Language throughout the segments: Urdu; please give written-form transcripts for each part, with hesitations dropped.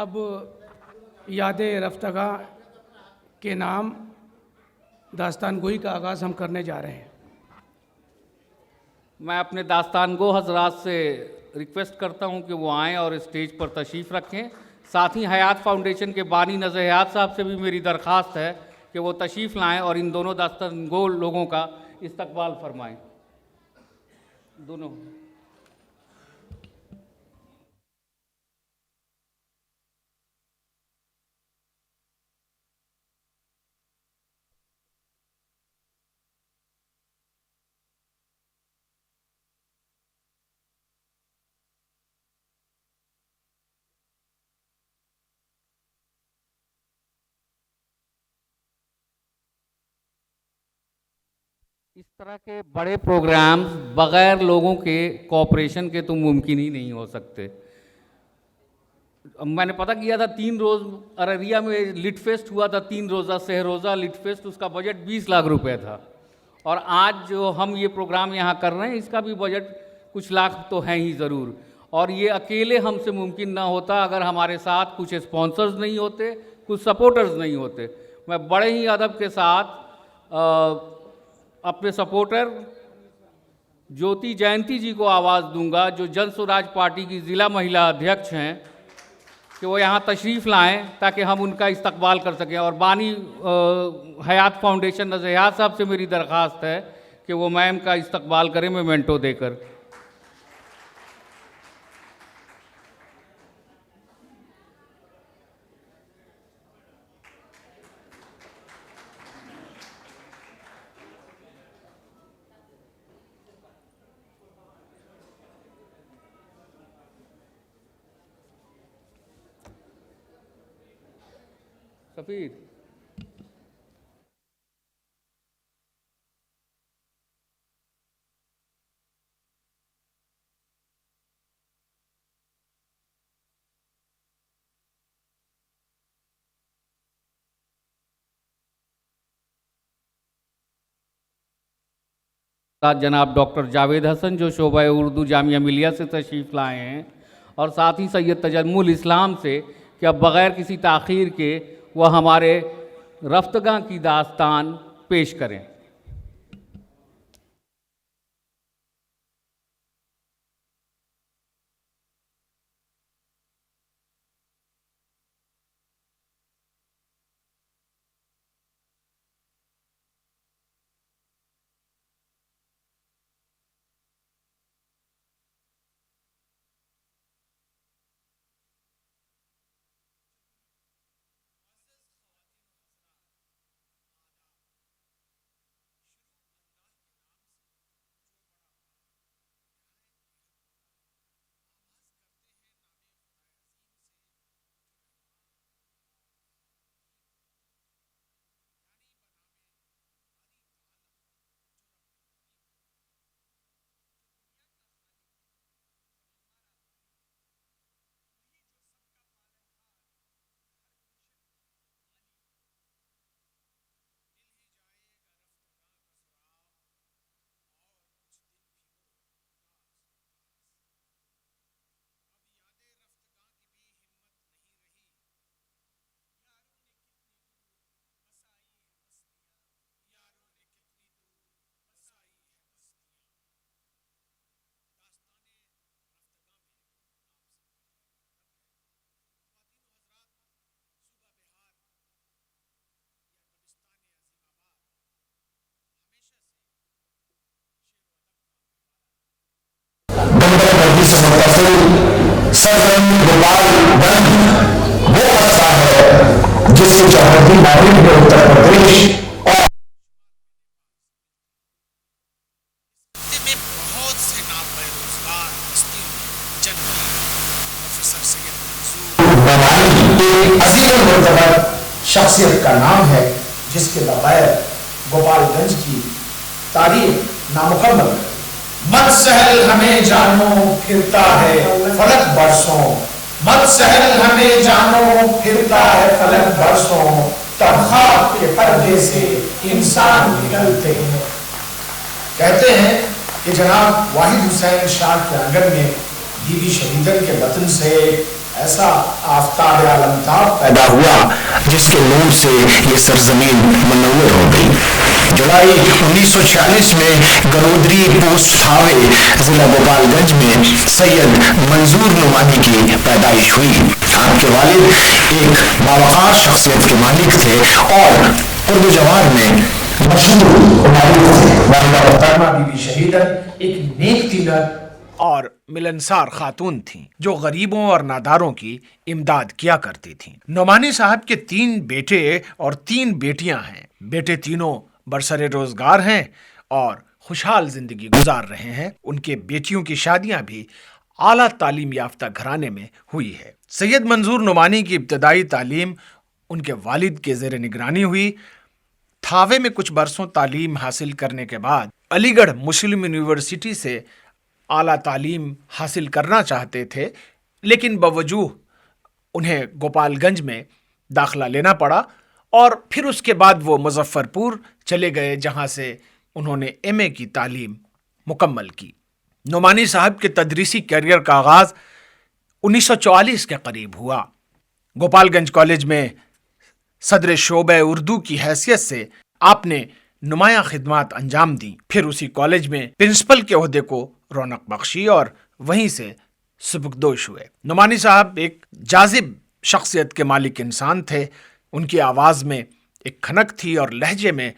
اب یاد رفتگاں کے نام داستان گوئی کا آغاز ہم کرنے جا رہے ہیں۔ میں اپنے داستان گو حضرات سے ریکویسٹ کرتا ہوں کہ وہ آئیں اور اسٹیج پر تشریف رکھیں۔ ساتھ ہی حیات فاؤنڈیشن کے بانی نذر حیات صاحب سے بھی میری درخواست ہے کہ وہ تشریف لائیں اور ان دونوں داستان گو لوگوں کا استقبال فرمائیں۔ دونوں اس طرح کے بڑے پروگرامز بغیر لوگوں کے کوآپریشن کے تو ممکن ہی نہیں ہو سکتے۔ میں نے پتہ کیا تھا 3 روز ارریہ میں لٹ فیسٹ ہوا تھا، 3 روزہ سہ روزہ لٹ فیسٹ، اس کا بجٹ 20 لاکھ روپے تھا، اور آج جو ہم یہ پروگرام یہاں کر رہے ہیں اس کا بھی بجٹ کچھ لاکھ تو ہیں ہی ضرور، اور یہ اکیلے ہم سے ممکن نہ ہوتا اگر ہمارے ساتھ کچھ اسپانسرز نہیں ہوتے، کچھ سپورٹرز نہیں ہوتے۔ میں بڑے ہی ادب کے ساتھ اپنے سپورٹر جیوتی جینتی جی کو آواز دوں گا، جو جن سوراج پارٹی کی ضلع مہیلا ادھیکش ہیں، کہ وہ یہاں تشریف لائیں تاکہ ہم ان کا استقبال کر سکیں۔ اور بانی حیات فاؤنڈیشن نذر حیات صاحب سے میری درخواست ہے کہ وہ میم کا استقبال کریں میمنٹو دے کر۔ سفیر جناب ڈاکٹر جاوید حسن جو شعبہ اردو جامعہ ملیہ سے تشریف لائے ہیں، اور ساتھ ہی سید تجمل اسلام سے کہ اب بغیر کسی تاخیر کے وہ ہمارے رفتگاں کی داستان پیش کریں۔ سرگرم گوپال گنج وہ قصبہ ہے جس کی چوہدری مغرب میں اتر پردیش اور میں بہت سے نابغہ روزگار ہستیوں جنرل پروفیسر سید منظور بنائی ایک عظیم المرتبہ شخصیت کا نام ہے جس کے بغیر گوپال گنج کی تاریخ نامکمل ہے۔ مت سہل ہمیں جانو پھرتا ہے فلک برسوں، مت سہل ہمیں جانو پھرتا ہے فلک برسوں، تب خواب کے پردے سے انسان نکلتے ہیں۔ کہتے ہیں کہ جناب واحد حسین شاہ کے آنگن میں بی بی شہیدر کے وطن سے ایسا آفتاب عالمتاب پیدا ہوا جس کے نور سے یہ سرزمین منور ہو گئی. جولائی 1946 میں گلودری پوسٹ تھاوے ضلع گوپال گنج میں سید منظور نعمانی کی پیدائش ہوئی. آپ کے والد ایک باوقار شخصیت کے مالک تھے اور اردو جوار میں مشہور مالک تھے. والدہ محترمہ بی بی شہیدت ایک نیک تیلر اور ملنسار خاتون تھیں جو غریبوں اور ناداروں کی امداد کیا کرتی تھیں. نعمانی صاحب کے 3 بیٹے اور 3 بیٹیاں ہیں. بیٹے تینوں برسر روزگار ہیں اور خوشحال زندگی گزار رہے ہیں. ان کے بیٹیوں کی شادیاں بھی اعلیٰ تعلیم یافتہ گھرانے میں ہوئی ہے. سید منظور نعمانی کی ابتدائی تعلیم ان کے والد کے زیر نگرانی ہوئی. تھاوے میں کچھ برسوں تعلیم حاصل کرنے کے بعد علی گڑھ مسلم یونیورسٹی سے اعلیٰ تعلیم حاصل کرنا چاہتے تھے، لیکن بوجوہ انہیں گوپال گنج میں داخلہ لینا پڑا اور پھر اس کے بعد وہ مظفر پور چلے گئے جہاں سے انہوں نے ایم.اے کی تعلیم مکمل کی. نعمانی صاحب کے تدریسی کیریئر کا آغاز 1944 کے قریب ہوا. گوپال گنج کالج میں صدر شعبہ اردو کی حیثیت سے آپ نے نمایاں خدمات انجام دیں. پھر اسی کالج میں پرنسپل کے عہدے کو رونق بخشی اور وہیں سے سبکدوش ہوئے. نعمانی صاحب ایک جاذب شخصیت کے مالک انسان تھے. ان کی آواز میں ایک کھنک تھی اور لہجے میں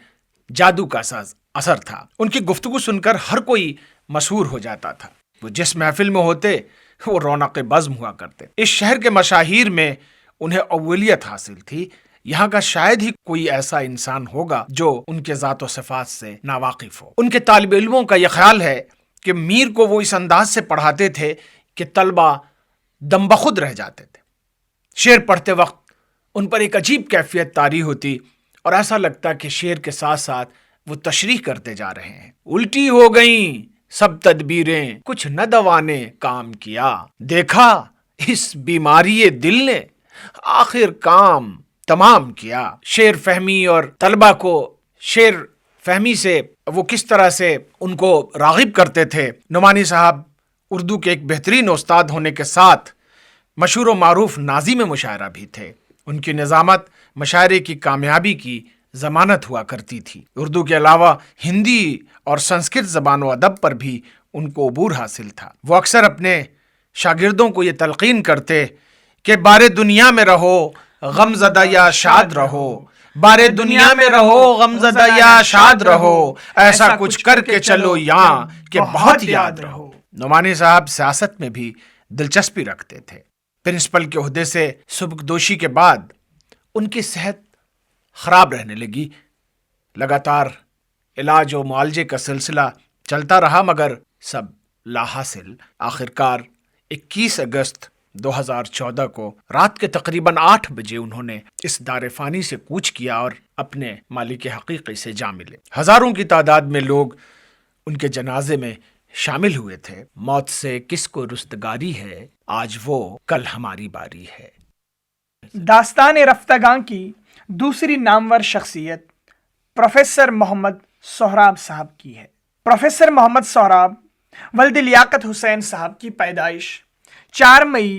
جادو کا ساز اثر تھا. ان کی گفتگو سن کر ہر کوئی مسحور ہو جاتا تھا. وہ جس محفل میں ہوتے وہ رونق بزم ہوا کرتے. اس شہر کے مشاہیر میں انہیں اولیت حاصل تھی. یہاں کا شاید ہی کوئی ایسا انسان ہوگا جو ان کے ذات و صفات سے ناواقف ہو. ان کے طالب علموں کا یہ خیال ہے کہ میر کو وہ اس انداز سے پڑھاتے تھے کہ طلبہ دم بخود رہ جاتے تھے. شعر پڑھتے وقت ان پر ایک عجیب کیفیت طاری ہوتی اور ایسا لگتا کہ شعر کے ساتھ ساتھ وہ تشریح کرتے جا رہے ہیں. الٹی ہو گئیں سب تدبیریں کچھ نہ دوا نے کام کیا، دیکھا اس بیماری دل نے آخر کام تمام کیا. شعر فہمی اور طلبہ کو شعر فہمی سے وہ کس طرح سے ان کو راغب کرتے تھے. نعمانی صاحب اردو کے ایک بہترین استاد ہونے کے ساتھ مشہور و معروف ناظم مشاعرہ بھی تھے. ان کی نظامت مشاعرے کی کامیابی کی ضمانت ہوا کرتی تھی. اردو کے علاوہ ہندی اور سنسکرت زبان و ادب پر بھی ان کو عبور حاصل تھا. وہ اکثر اپنے شاگردوں کو یہ تلقین کرتے کہ بارے دنیا میں رہو غم زدہ یا شاد رہو، بارے دنیا میں رہو غم زدہ یا شاد رہو، ایسا کچھ کر کے چلو یہاں کہ بہت یاد رہو. نعمانی صاحب سیاست میں بھی دلچسپی رکھتے تھے. پرنسپل کے عہدے سے سبکدوشی کے بعد ان کی صحت خراب رہنے لگی. لگاتار علاج و معالجے کا سلسلہ چلتا رہا مگر سب لا حاصل. آخرکار 21 اگست 2014 کو رات کے تقریباً 8 بجے انہوں نے اس دار فانی سے کوچ کیا اور اپنے مالک حقیقی سے جا ملے. ہزاروں کی تعداد میں لوگ ان کے جنازے میں شامل ہوئے تھے. موت سے کس کو رستگاری ہے، آج وہ کل ہماری باری ہے. داستان رفتگاں کی دوسری نامور شخصیت پروفیسر محمد سہراب صاحب کی ہے. پروفیسر محمد سہراب ولد لیاقت حسین صاحب کی پیدائش 4 مئی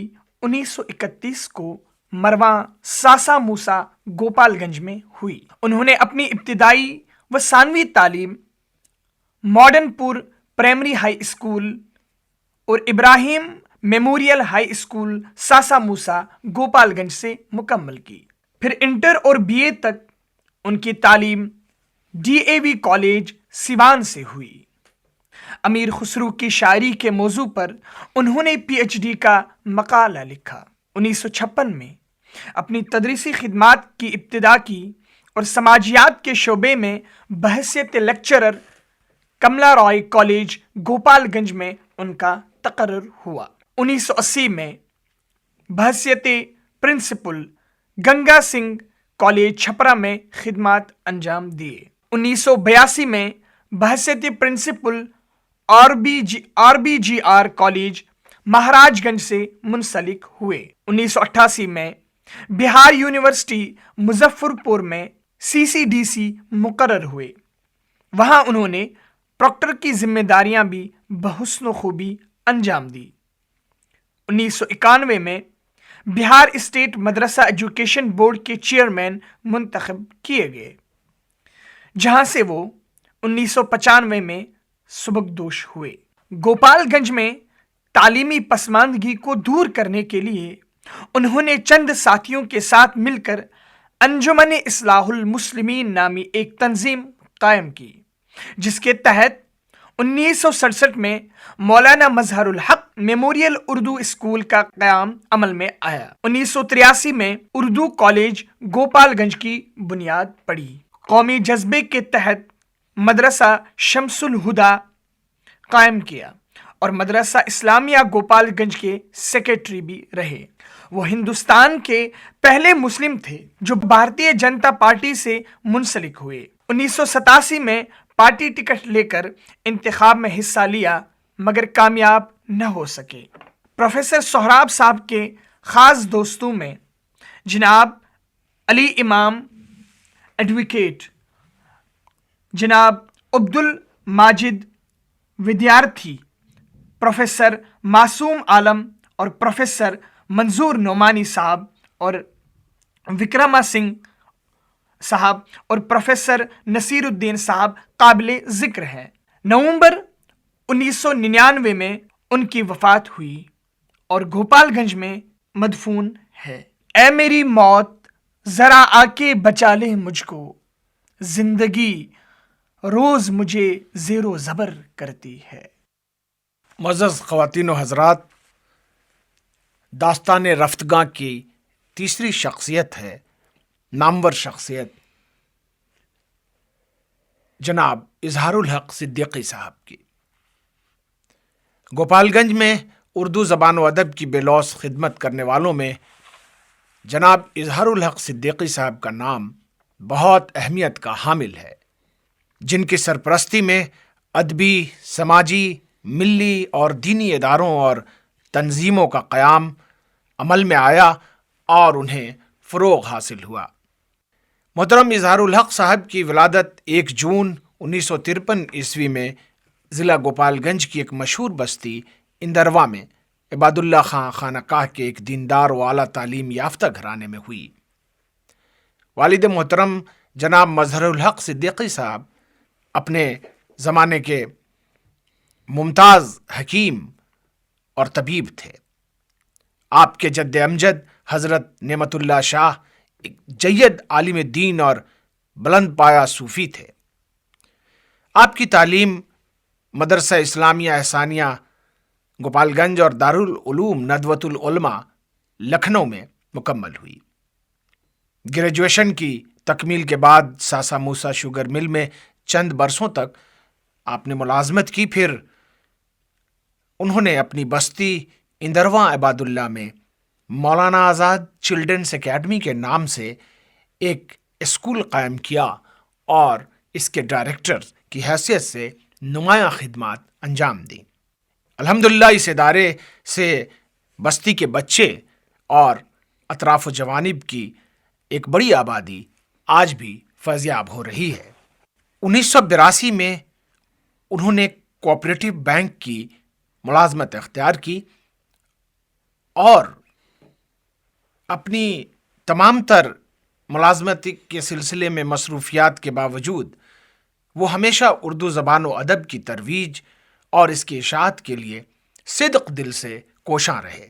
1931 کو مرواں ساسا موسا گوپال گنج میں ہوئی. انہوں نے اپنی ابتدائی و ثانوی تعلیم ماڈرن پور پرائمری ہائی اسکول اور ابراہیم میموریل ہائی اسکول ساسا موسا گوپال گنج سے مکمل کی. پھر انٹر اور بی اے تک ان کی تعلیم D A V college Siwan سے ہوئی. امیر خسرو کی شاعری کے موضوع پر انہوں نے پی ایچ ڈی کا مقالہ لکھا. 1956 میں اپنی تدریسی خدمات کی ابتدا کی اور سماجیات کے شعبے میں بحیثیت lecturer Kamla Rai college Gopalganj میں ان کا تقرر ہوا. 1980 میں بحیثیت پرنسپل گنگا سنگھ کالج چھپرا میں خدمات انجام دیے. 1982 میں بحیثیت principal R B G R college Maharajganj سے منسلک ہوئے. 1988 میں بہار یونیورسٹی مظفر پور میں CCDC مقرر ہوئے. وہاں انہوں نے پروکٹر کی ذمہ داریاں بھی بحسن و خوبی انجام دی. 1991 میں بہار اسٹیٹ مدرسہ ایجوکیشن بورڈ کے چیئرمین منتخب کیے گئے، جہاں سے وہ 1995 میں سبکدوش ہوئے۔ گوپال گنج میں تعلیمی پسماندگی کو دور کرنے کے لیے انہوں نے چند ساتھیوں کے ساتھ مل کر انجمن اصلاح المسلمین نامی ایک تنظیم قائم کی، جس کے تحت 1967 میں مولانا مظہر الحق میموریل اردو اسکول کا قیام عمل میں آیا۔ 1983 میں اردو کالج گوپال گنج کی بنیاد پڑی۔ قومی جذبے کے تحت مدرسہ شمس الہدا قائم کیا اور مدرسہ اسلامیہ گوپال گنج کے سیکریٹری بھی رہے۔ وہ ہندوستان کے پہلے مسلم تھے جو بھارتیہ جنتا پارٹی سے منسلک ہوئے۔ 1987 میں پارٹی ٹکٹ لے کر انتخاب میں حصہ لیا مگر کامیاب نہ ہو سکے۔ پروفیسر سہراب صاحب کے خاص دوستوں میں جناب علی امام ایڈوکیٹ، جناب عبد الماجد ودیارتھی، پروفیسر معصوم عالم اور پروفیسر منظور نعمانی صاحب اور وکرما سنگھ صاحب اور پروفیسر نصیر الدین صاحب قابل ذکر ہیں۔ نومبر 1999 میں ان کی وفات ہوئی اور گوپال گنج میں مدفون ہے۔ اے میری موت ذرا آ کے بچا لے مجھ کو، زندگی روز مجھے زیر و زبر کرتی ہے۔ معزز خواتین و حضرات، داستان رفتگاں کی تیسری شخصیت ہے نامور شخصیت جناب اظہار الحق صدیقی صاحب کی۔ گوپال گنج میں اردو زبان و ادب کی بے لوث خدمت کرنے والوں میں جناب اظہار الحق صدیقی صاحب کا نام بہت اہمیت کا حامل ہے، جن کی سرپرستی میں ادبی، سماجی، ملی اور دینی اداروں اور تنظیموں کا قیام عمل میں آیا اور انہیں فروغ حاصل ہوا۔ محترم اظہار الحق صاحب کی ولادت 1 جون 1953 عیسوی میں ضلع گوپال گنج کی ایک مشہور بستی اندروا میں عباد اللہ خان خانقاہ کے ایک دیندار و اعلیٰ تعلیم یافتہ گھرانے میں ہوئی۔ والد محترم جناب مظہر الحق صدیقی صاحب اپنے زمانے کے ممتاز حکیم اور طبیب تھے۔ آپ کے جد امجد حضرت نعمت اللہ شاہ ایک جید عالم دین اور بلند پایہ صوفی تھے۔ آپ کی تعلیم مدرسہ اسلامیہ احسانیہ گوپال گنج اور دارالعلوم ندوۃ العلماء لکھنؤ میں مکمل ہوئی۔ گریجویشن کی تکمیل کے بعد ساسا موسا شوگر مل میں چند برسوں تک آپ نے ملازمت کی، پھر انہوں نے اپنی بستی اندرواں عباد اللہ میں مولانا آزاد چلڈرنس اکیڈمی کے نام سے ایک اسکول قائم کیا اور اس کے ڈائریکٹر کی حیثیت سے نمایاں خدمات انجام دیں۔ الحمدللہ اس ادارے سے بستی کے بچے اور اطراف و جوانب کی ایک بڑی آبادی آج بھی فیضیاب ہو رہی ہے۔ 1982 میں انہوں نے کوآپریٹو بینک کی ملازمت اختیار کی اور اپنی تمام تر ملازمت کے سلسلے میں مصروفیات کے باوجود وہ ہمیشہ اردو زبان و ادب کی ترویج اور اس کی اشاعت کے لیے صدق دل سے کوشاں رہے۔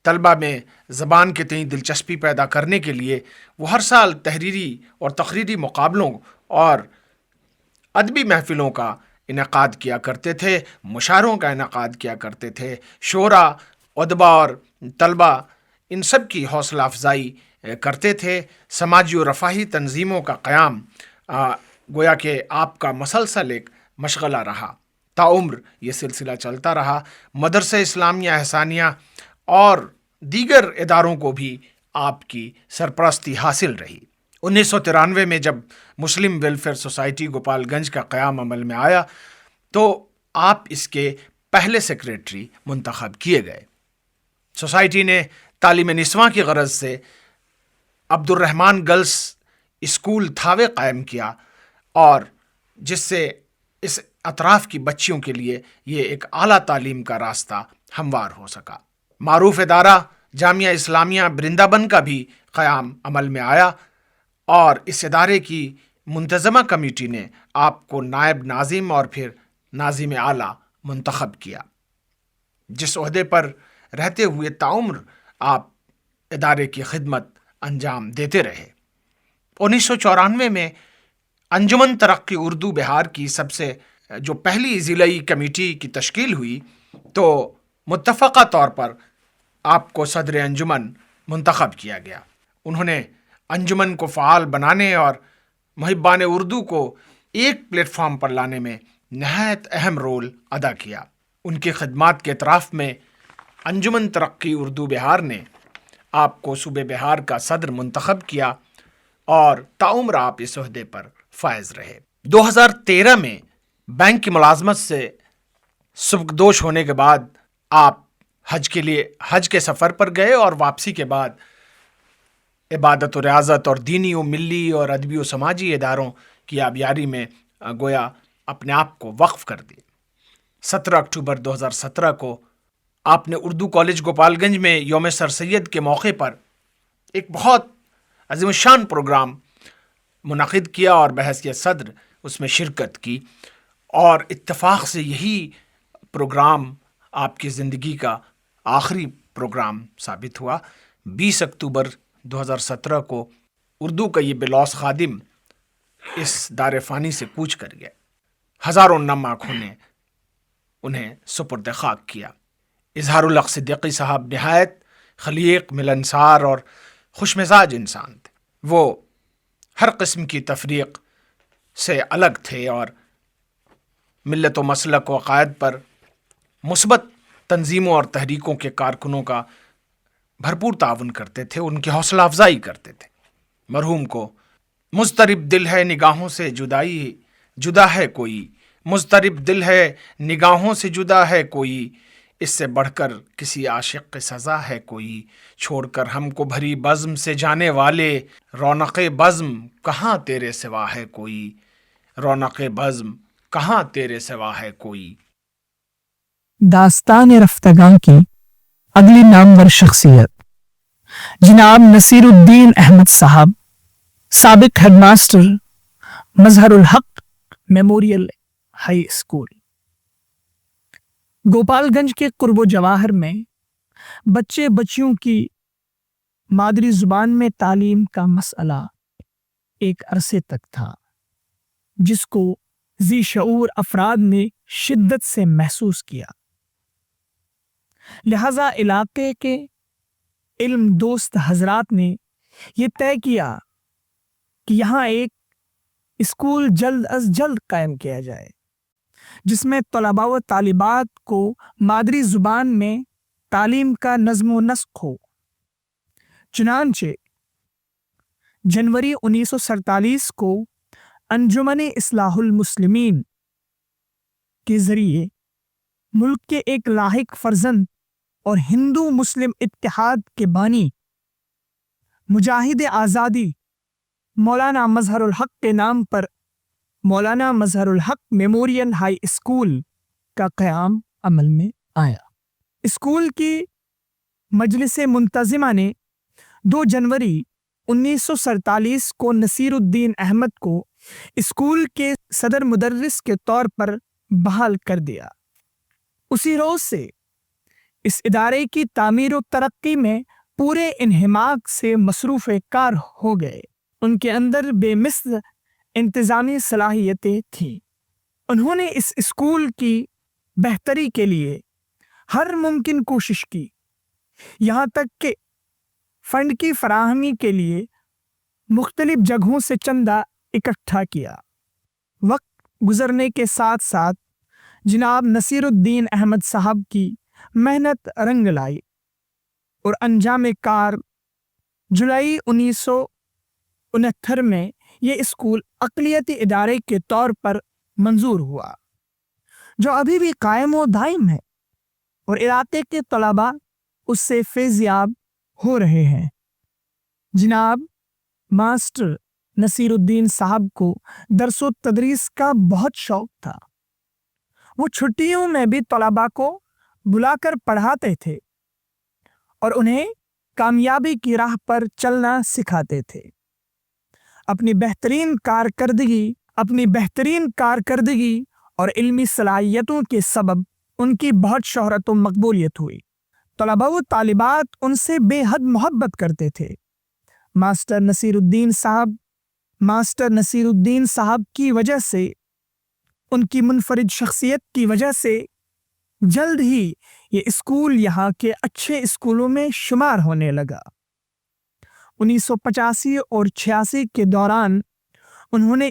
طلبہ میں زبان کے تئیں دلچسپی پیدا کرنے کے لیے وہ ہر سال تحریری اور تقریری مقابلوں اور ادبی محفلوں کا انعقاد کیا کرتے تھے، مشاعروں کا انعقاد کیا کرتے تھے، شعراء، ادبا اور طلبہ ان سب کی حوصلہ افزائی کرتے تھے۔ سماجی و رفاہی تنظیموں کا قیام گویا کہ آپ کا مسلسل ایک مشغلہ رہا۔ تاعمر یہ سلسلہ چلتا رہا۔ مدرسہ اسلامیہ احسانیہ اور دیگر اداروں کو بھی آپ کی سرپرستی حاصل رہی۔ 1993 میں جب مسلم ویلفیئر سوسائٹی گوپال گنج کا قیام عمل میں آیا تو آپ اس کے پہلے سیکریٹری منتخب کیے گئے۔ سوسائٹی نے تعلیم نسواں کی غرض سے عبد الرحمن گرلس اسکول تھاوے قائم کیا اور جس سے اس اطراف کی بچیوں کے لیے یہ ایک اعلیٰ تعلیم کا راستہ ہموار ہو سکا۔ معروف ادارہ جامعہ اسلامیہ برندابن کا بھی قیام عمل میں آیا اور اس ادارے کی منتظمہ کمیٹی نے آپ کو نائب ناظم اور پھر ناظم اعلیٰ منتخب کیا، جس عہدے پر رہتے ہوئے تعمر آپ ادارے کی خدمت انجام دیتے رہے۔ 1994 میں انجمن ترقی اردو بہار کی سب سے جو پہلی ضلعی کمیٹی کی تشکیل ہوئی تو متفقہ طور پر آپ کو صدر انجمن منتخب کیا گیا۔ انہوں نے انجمن کو فعال بنانے اور محبان اردو کو ایک پلیٹ فارم پر لانے میں نہایت اہم رول ادا کیا۔ ان کی خدمات کے اعتراف میں انجمن ترقی اردو بہار نے آپ کو صوبے بہار کا صدر منتخب کیا اور تعمر آپ اس عہدے پر فائز رہے۔ 2013 میں بینک کی ملازمت سے سبکدوش ہونے کے بعد آپ حج کے سفر پر گئے اور واپسی کے بعد عبادت و ریاضت اور دینی و ملی اور ادبی و سماجی اداروں کی آبیاری میں گویا اپنے آپ کو وقف کر دیے۔ 17 اکتوبر 2017 کو آپ نے اردو کالج گوپال گنج میں یوم سر سید کے موقع پر ایک بہت عظیم الشان پروگرام منعقد کیا اور بحیثیت صدر اس میں شرکت کی، اور اتفاق سے یہی پروگرام آپ کی زندگی کا آخری پروگرام ثابت ہوا۔ 20 اکتوبر 2017 کو اردو کا یہ بلوث خادم اس دار فانی سے کوچ کر گئے۔ ہزاروں نم آنکھوں نے انہیں سپرد خاک کیا۔ اظہار الحق صدیقی صاحب نہایت خلیق، ملنسار اور خوش مزاج انسان تھے۔ وہ ہر قسم کی تفریق سے الگ تھے اور ملت و مسلک و عقائد پر مثبت تنظیموں اور تحریکوں کے کارکنوں کا بھرپور تعاون کرتے تھے، ان کی حوصلہ افزائی کرتے تھے۔ مرحوم کو مضطرب دل ہے نگاہوں سے جدا ہے کوئی، مضطرب دل ہے نگاہوں سے جدا ہے کوئی، اس سے بڑھ کر کسی عاشق کی سزا ہے کوئی، چھوڑ کر ہم کو بھری بزم سے جانے والے، رونق بزم کہاں تیرے سوا ہے کوئی، رونق بزم کہاں تیرے سوا ہے کوئی۔ داستان رفتگاں کی اگلی نامور شخصیت جناب نصیر الدین احمد صاحب، سابق ہیڈ ماسٹر مظہر الحق میموریل ہائی اسکول، گوپال گنج کے قرب و جواہر میں بچے بچیوں کی مادری زبان میں تعلیم کا مسئلہ ایک عرصے تک تھا، جس کو ذی شعور افراد نے شدت سے محسوس کیا۔ لہذا علاقے کے علم دوست حضرات نے یہ طے کیا کہ یہاں ایک اسکول جلد از جلد قائم کیا جائے، جس میں طلباء و طالبات کو مادری زبان میں تعلیم کا نظم و نسق ہو۔ چنانچہ جنوری 1947 کو انجمن اصلاح المسلمین کے ذریعے ملک کے ایک لاحق فرزند اور ہندو مسلم اتحاد کے بانی مجاہد آزادی مولانا مظہر الحق کے نام پر مولانا مظہر الحق میموریل ہائی اسکول کا قیام عمل میں آیا۔ اسکول کی مجلس منتظمہ نے 2 جنوری 1947 کو نصیر الدین احمد کو اسکول کے صدر مدرس کے طور پر بحال کر دیا۔ اسی روز سے اس ادارے کی تعمیر و ترقی میں پورے انہماک سے مصروف کار ہو گئے۔ ان کے اندر بے مثل انتظامی صلاحیتیں تھیں۔ انہوں نے اس اسکول کی بہتری کے لیے ہر ممکن کوشش کی، یہاں تک کہ فنڈ کی فراہمی کے لیے مختلف جگہوں سے چندہ اکٹھا کیا۔ وقت گزرنے کے ساتھ ساتھ جناب نصیر الدین احمد صاحب کی محنت رنگ لائی اور انجام کار جولائی 1969 میں یہ اسکول اقلیتی ادارے کے طور پر منظور ہوا، جو ابھی بھی قائم و دائم ہے اور علاقے کے طلباء اس سے فیض یاب ہو رہے ہیں۔ جناب ماسٹر نصیر الدین صاحب کو درس و تدریس کا بہت شوق تھا۔ وہ چھٹیوں میں بھی طلباء کو بلا کر پڑھاتے تھے اور انہیں کامیابی کی راہ پر چلنا سکھاتے تھے۔ اپنی بہترین کارکردگی اور علمی صلاحیتوں کے سبب ان کی بہت شہرت و مقبولیت ہوئی۔ طلباء و طالبات ان سے بے حد محبت کرتے تھے۔ ماسٹر نصیر الدین صاحب کی وجہ سے، ان کی منفرد شخصیت کی وجہ سے جلد ہی یہ اسکول یہاں کے اچھے اسکولوں میں شمار ہونے لگا۔ 1985 اور 86 کے دوران انہوں نے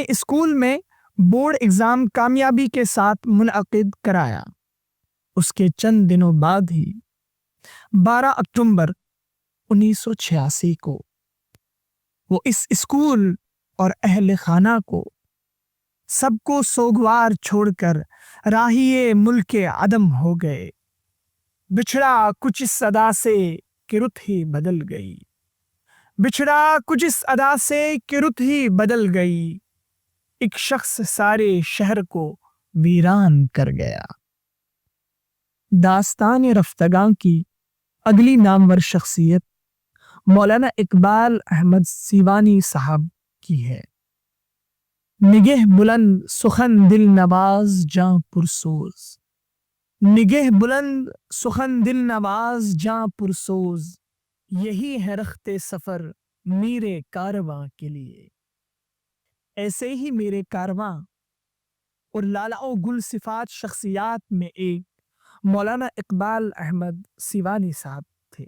اسکول میں بورڈ ایگزام کامیابی کے ساتھ منعقد کرایا۔ اس کے چند دنوں بعد ہی 12 اکتوبر 1986 کو وہ اس اسکول اور اہل خانہ کو سب کو سوگوار چھوڑ کر راہی ملک عدم ہو گئے۔ بچھڑا کچھ اس ادا سے کہ رت ہی بدل گئی، بچھڑا کچھ اس ادا سے کہ رت ہی بدل گئی، ایک شخص سارے شہر کو ویران کر گیا۔ داستان رفتگاں کی اگلی نامور شخصیت مولانا اقبال احمد سیوانی صاحب کی ہے۔ نگہ بلند سخن دل نواز جاں پرسوز، نگہ بلند سخن دل نواز جاں پرسوز، یہی ہے رخت سفر میرے کارواں کے لیے۔ ایسے ہی میرے کارواں اور لالا و گل صفات شخصیات میں ایک مولانا اقبال احمد سیوانی صاحب تھے۔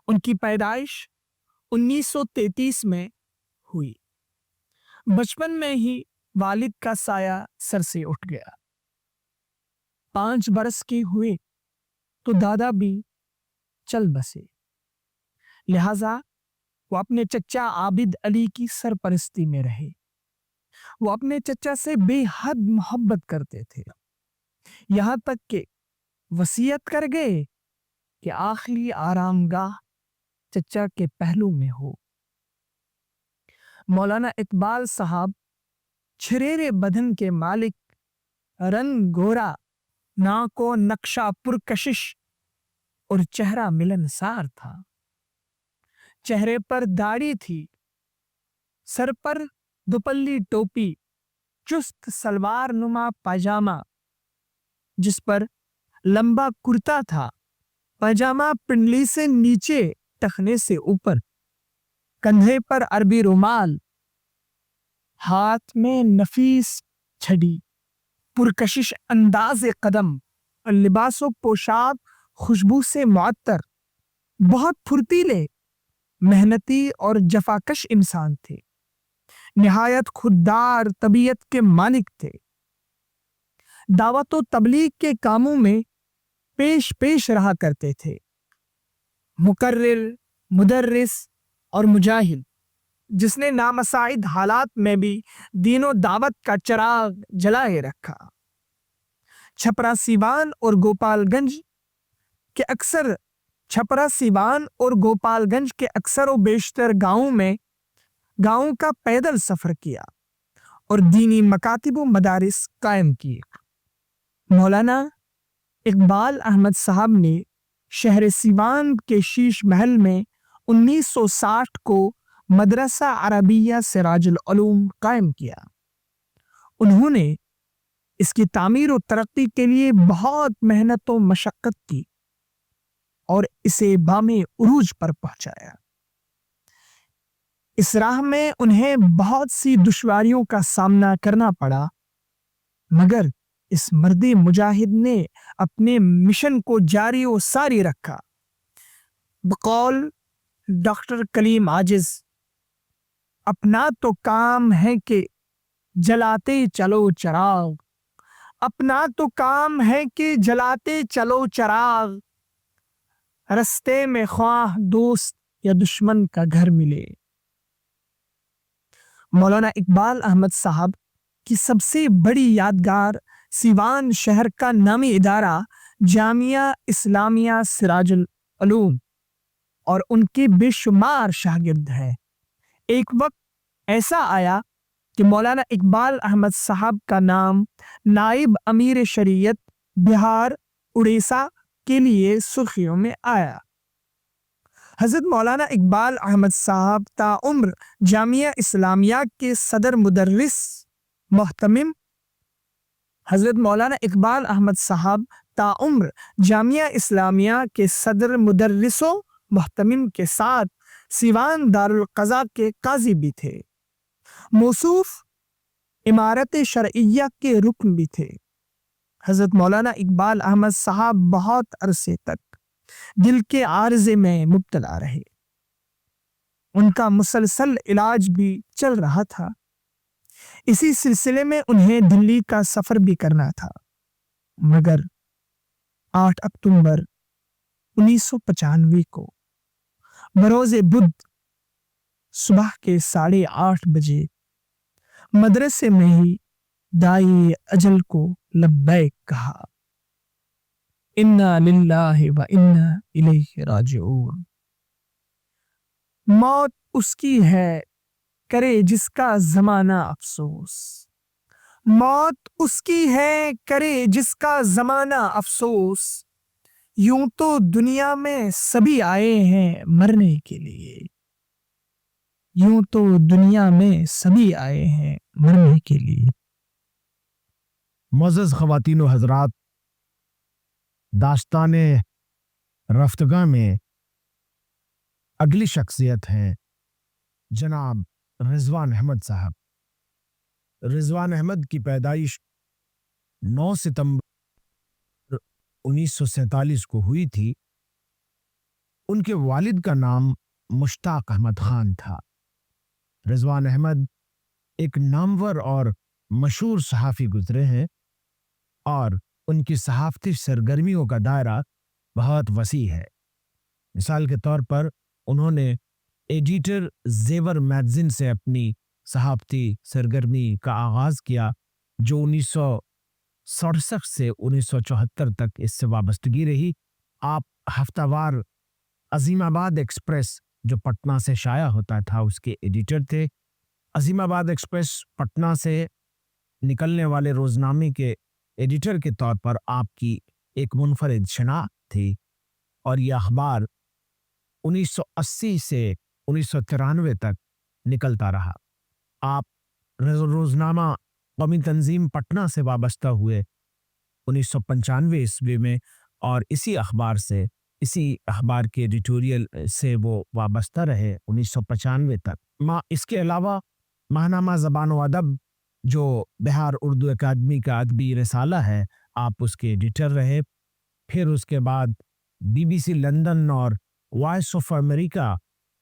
ان کی پیدائش 1933 میں ہوئی۔ بچپن میں ہی والد کا سایہ سر سے اٹھ گیا۔ 5 برس کے ہوئے تو دادا بھی چل بسے، لہذا وہ اپنے چچا عابد علی کی سرپرستی میں رہے۔ وہ اپنے چچا سے بے حد محبت کرتے تھے، یہاں تک کہ وصیت کر گئے کہ آخری آرام گاہ چچا کے پہلو میں ہو۔ مولانا اقبال صاحب چھریرے بدن کے مالک، رنگ گورا، ناک و نقشہ پرکشش اور چہرہ ملنسار تھا۔ چہرے پر داڑھی تھی، سر پر دوپلی ٹوپی، چست سلوار نما پاجامہ جس پر لمبا کرتا تھا، پاجامہ پنڈلی سے نیچے ٹخنے سے اوپر، کندھے پر عربی رومال، ہاتھ میں نفیس چھڑی، پرکشش انداز قدم، لباس و پوشاک خوشبو سے معطر، بہت پھرتیلے، محنتی اور جفاکش انسان تھے، نہایت خوددار طبیعت کے مالک تھے۔ دعوت و تبلیغ کے کاموں میں پیش رہا کرتے تھے۔ مقرر، مدرس اور مجاہد، جس نے نامساعد حالات میں بھی دین و دعوت کا چراغ جلائے رکھا۔ چھپرا سیوان اور گوپال گنج کے اکثر و بیشتر گاؤں کا پیدل سفر کیا اور دینی مکاتب و مدارس قائم کیے۔ مولانا اقبال احمد صاحب نے شہر سیوان کے شیش محل میں 1960 کو مدرسہ عربیہ سراج العلوم قائم کیا۔ انہوں نے اس کی تعمیر و ترقی کے لیے بہت محنت و مشقت کی اور اسے بام عروج پر پہنچایا۔ اس راہ میں انہیں بہت سی دشواریوں کا سامنا کرنا پڑا، مگر اس مرد مجاہد نے اپنے مشن کو جاری و ساری رکھا۔ بقول ڈاکٹر کلیم عاجز، اپنا تو کام ہے کہ جلاتے چلو چراغ، اپنا تو کام ہے کہ جلاتے چلو چراغ، رستے میں خواہ دوست یا دشمن کا گھر ملے۔ مولانا اقبال احمد صاحب کی سب سے بڑی یادگار سیوان شہر کا نامی ادارہ جامعہ اسلامیہ سراج العلوم اور ان کے بے شمار شاگرد ہیں۔ ایک وقت ایسا آیا کہ مولانا اقبال احمد صاحب کا نام نائب امیر شریعت بہار، اڑیسہ کے لیے سرخیوں میں آیا۔ حضرت مولانا اقبال احمد صاحب تاعمر جامعہ اسلامیہ کے صدر مدرس محتمم حضرت مولانا اقبال احمد صاحب تاعمر جامعہ اسلامیہ کے صدر مدرس و محتمم کے ساتھ سیوان دارالقضاء کے قاضی بھی تھے۔ موصوف امارت شرعیہ کے رکن بھی تھے۔ حضرت مولانا اقبال احمد صاحب بہت عرصے تک دل کے عارضے میں مبتلا رہے۔ ان کا مسلسل علاج بھی چل رہا تھا۔ اسی سلسلے میں انہیں دلی کا سفر بھی کرنا تھا، مگر 8 اکتوبر 1995 کو بروز بدھ صبح کے 8:30 بجے مدرسے میں ہی دائی اجل کو لبیک کہا۔ انا للہ و انا الیہ راجعون۔ موت اس کی ہے کرے جس کا زمانہ افسوس، موت اس کی ہے کرے جس کا زمانہ افسوس، یوں تو دنیا میں سبھی آئے ہیں مرنے کے لیے، یوں تو دنیا میں سبھی آئے ہیں مرنے کے لیے۔ معزز خواتین و حضرات، داستان رفتگاں میں اگلی شخصیت ہیں جناب رضوان احمد صاحب۔ رضوان احمد کی پیدائش 9 ستمبر 1947 کو ہوئی تھی۔ ان کے والد کا نام مشتاق احمد خان تھا۔ رضوان احمد ایک نامور اور مشہور صحافی گزرے ہیں اور ان کی صحافتی سرگرمیوں کا دائرہ بہت وسیع ہے۔ مثال کے طور پر انہوں نے ایڈیٹر زیور میگزین سے اپنی صحافتی سرگرمی کا آغاز کیا، جو 1967 سے 1974 تک اس سے وابستگی رہی۔ آپ ہفتہ وار عظیم آباد ایکسپریس جو پٹنہ سے شائع ہوتا تھا اس کے ایڈیٹر تھے۔ عظیم آباد ایکسپریس پٹنہ سے نکلنے والے روزنامے کے ایڈیٹر کے طور پر آپ کی ایک منفرد شناخت تھی، اور یہ اخبار 1980 سے 1993 تک نکلتا رہا۔ آپ روزنامہ قومی تنظیم پٹنہ سے وابستہ ہوئے 1995 عیسوی میں، اور اسی اخبار کے ایڈیٹوریل سے وہ وابستہ رہے 1995 تک۔ اس کے علاوہ ماہنامہ زبان و ادب جو بہار اردو اکیڈمی کا ادبی رسالہ ہے، آپ اس کے ایڈیٹر رہے۔ پھر اس کے بعد BBC لندن اور وائس آف امریکہ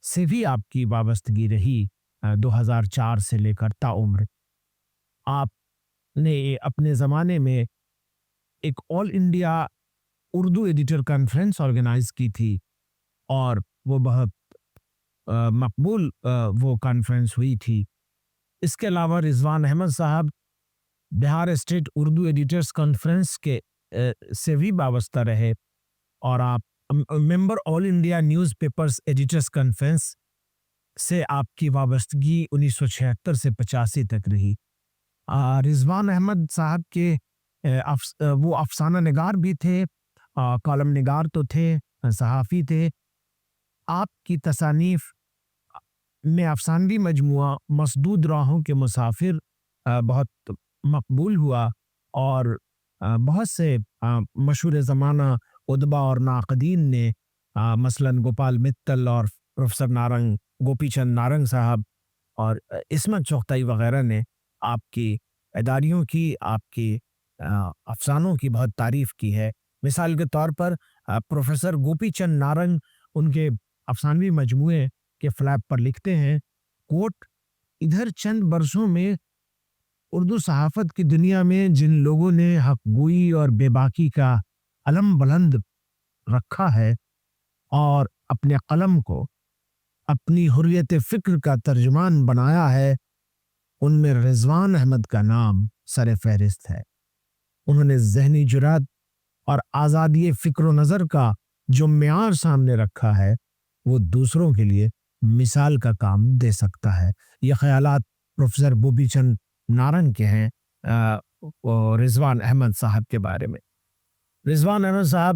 سے بھی آپ کی وابستگی رہی 2004 سے لے کر تاعمر۔ آپ نے اپنے زمانے میں ایک all India Urdu editor conference organise کی تھی، اور وہ بہت مقبول وہ کانفرنس ہوئی تھی۔ اس کے علاوہ رضوان احمد صاحب Bihar state Urdu editors conference کے سے بھی وابستہ رہے، اور آپ member all India newspapers editors conference سے آپ کی وابستگی 1976 سے 85 تک رہی۔ رضوان احمد صاحب کے وہ افسانہ نگار بھی تھے، کالم نگار تو تھے، صحافی تھے۔ آپ کی تصانیف میں افسانوی مجموعہ مسدود راہوں کے مسافر بہت مقبول ہوا، اور بہت سے مشہور زمانہ ادبا اور ناقدین نے مثلاً گوپال متل اور پروفیسر گوپی چند نارنگ صاحب اور عصمت چغتائی وغیرہ نے آپ کی اداریوں کی، آپ کی افسانوں کی بہت تعریف کی ہے۔ مثال کے طور پر پروفیسر گوپی چند نارنگ ان کے افسانوی مجموعے کے فلیپ پر لکھتے ہیں، کوٹ، ادھر چند برسوں میں اردو صحافت کی دنیا میں جن لوگوں نے حق گوئی اور بے باکی کا علم بلند رکھا ہے اور اپنے قلم کو اپنی حریت فکر کا ترجمان بنایا ہے، ان میں رضوان احمد کا نام سر فہرست ہے۔ انہوں نے ذہنی جرات اور آزادی فکر و نظر کا جو معیار سامنے رکھا ہے وہ دوسروں کے لیے مثال کا کام دے سکتا ہے۔ یہ خیالات پروفیسر گوپی چند نارنگ کے ہیں رضوان احمد صاحب کے بارے میں۔ رضوان احمد صاحب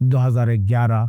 2011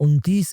29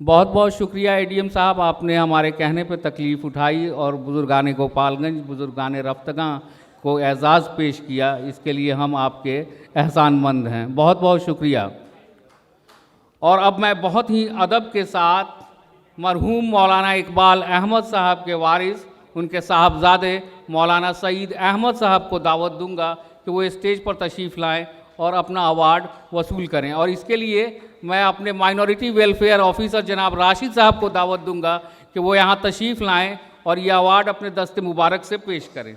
بہت بہت شکریہ اے ڈی ایم صاحب، آپ نے ہمارے کہنے پہ تکلیف اٹھائی اور بزرگان گوپال گنج، بزرگان رفتگاں کو اعزاز پیش کیا، اس کے لیے ہم آپ کے احسان مند ہیں، بہت بہت شکریہ۔ اور اب میں بہت ہی ادب کے ساتھ مرحوم مولانا اقبال احمد صاحب کے وارث، ان کے صاحبزادے مولانا سعید احمد صاحب کو دعوت دوں گا کہ وہ اسٹیج پر تشریف لائیں اور اپنا ایوارڈ وصول کریں، اور اس کے لیے میں اپنے مائنورٹی ویلفیئر آفیسر جناب راشد صاحب کو دعوت دوں گا کہ وہ یہاں تشریف لائیں اور یہ ایوارڈ اپنے دست مبارک سے پیش کریں۔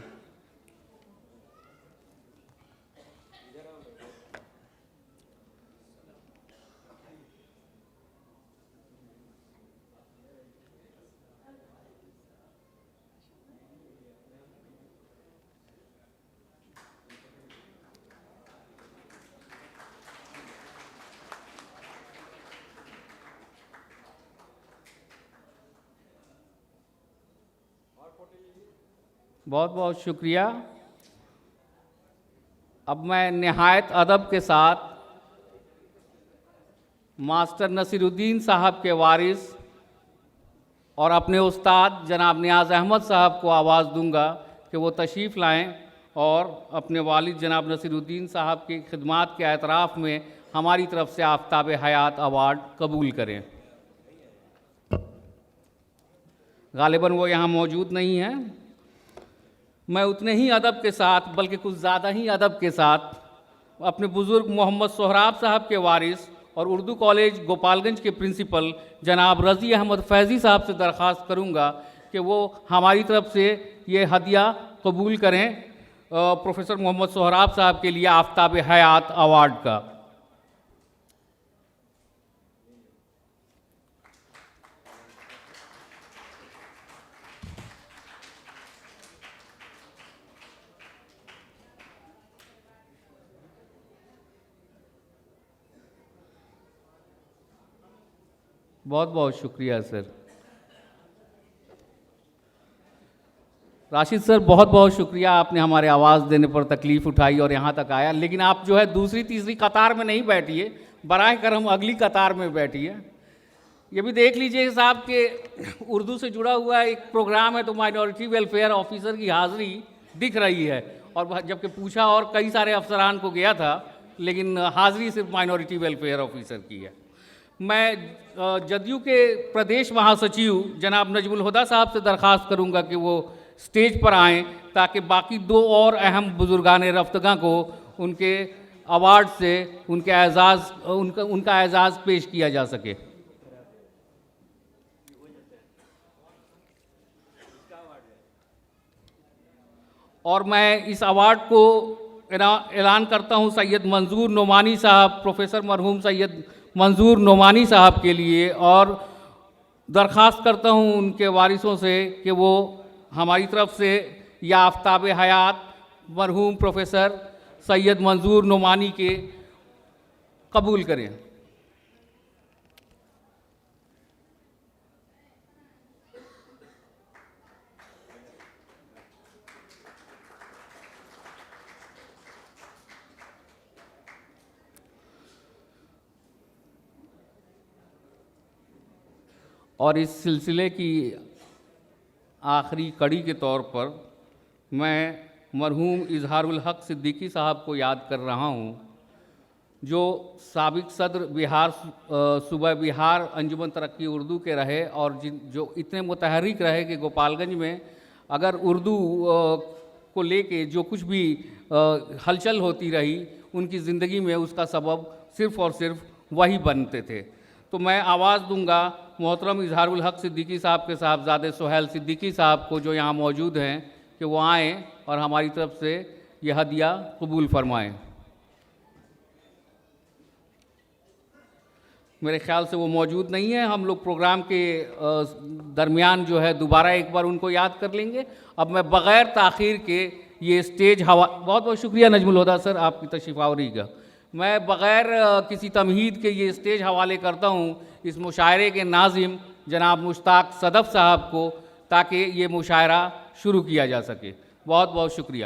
بہت بہت شکریہ۔ اب میں نہایت ادب کے ساتھ ماسٹر نصیر الدین صاحب کے وارث اور اپنے استاد جناب نیاز احمد صاحب کو آواز دوں گا کہ وہ تشریف لائیں اور اپنے والد جناب نصیر الدین صاحب کی خدمات کے اعتراف میں ہماری طرف سے آفتاب حیات ایوارڈ قبول کریں۔ غالباً وہ یہاں موجود نہیں ہیں۔ میں اتنے ہی ادب کے ساتھ، بلکہ کچھ زیادہ ہی ادب کے ساتھ، اپنے بزرگ محمد سہراب صاحب کے وارث اور اردو کالج گوپال گنج کے پرنسپل جناب رضی احمد فیضی صاحب سے درخواست کروں گا کہ وہ ہماری طرف سے یہ ہدیہ قبول کریں پروفیسر محمد سہراب صاحب کے لیے آفتاب حیات ایوارڈ کا۔ بہت بہت شکریہ سر۔ راشد سر بہت بہت شکریہ، آپ نے ہمارے آواز دینے پر تکلیف اٹھائی اور یہاں تک آیا، لیکن آپ جو ہے دوسری تیسری قطار میں نہیں بیٹھیے، براہ کرم اگلی قطار میں بیٹھیے۔ یہ بھی دیکھ لیجئے صاحب کہ اردو سے جڑا ہوا ایک پروگرام ہے تو مائنورٹی ویلفیئر آفیسر کی حاضری دکھ رہی ہے، اور جبکہ پوچھا اور کئی سارے افسران کو گیا تھا، لیکن حاضری صرف مائنورٹی ویلفیئر آفیسر کی ہے۔ میں جدیو کے پردیش مہا سچیو جناب نجم الہدیٰ صاحب سے درخواست کروں گا کہ وہ اسٹیج پر آئیں تاکہ باقی دو اور اہم بزرگان رفتگاں کو ان کے ایوارڈ سے ان کا اعزاز پیش کیا جا سکے۔ اور میں اس ایوارڈ کو اعلان کرتا ہوں سید منظور نعمانی صاحب، پروفیسر مرحوم سید منظور نعمانی صاحب کے لیے، اور درخواست کرتا ہوں ان کے وارثوں سے کہ وہ ہماری طرف سے یہ آفتاب حیات مرحوم پروفیسر سید منظور نعمانی کے قبول کریں۔ اور اس سلسلے کی آخری کڑی کے طور پر میں مرحوم اظہار الحق صدیقی صاحب کو یاد کر رہا ہوں، جو سابق صدر بہار صوبہ بہار انجمن ترقی اردو کے رہے، اور جو اتنے متحرک رہے کہ گوپال گنج میں اگر اردو کو لے کے جو کچھ بھی ہلچل ہوتی رہی، ان کی زندگی میں اس کا سبب صرف اور صرف وہی بنتے تھے۔ تو میں آواز دوں گا محترم اظہار الحق صدیقی صاحب کے صاحبزادے سہیل صدیقی صاحب کو، جو یہاں موجود ہیں، کہ وہ آئیں اور ہماری طرف سے یہ ہدیہ قبول فرمائیں۔ میرے خیال سے وہ موجود نہیں ہیں، ہم لوگ پروگرام کے درمیان جو ہے دوبارہ ایک بار ان کو یاد کر لیں گے۔ اب میں بغیر تاخیر کے یہ اسٹیج بہت بہت شکریہ نجم الہدیٰ سر، آپ کی تشریف آوری کا۔ میں بغیر کسی تمہید کے یہ اسٹیج حوالے کرتا ہوں اس مشاعرے کے ناظم جناب مشتاق صدف صاحب کو، تاکہ یہ مشاعرہ شروع کیا جا سکے۔ بہت بہت شکریہ۔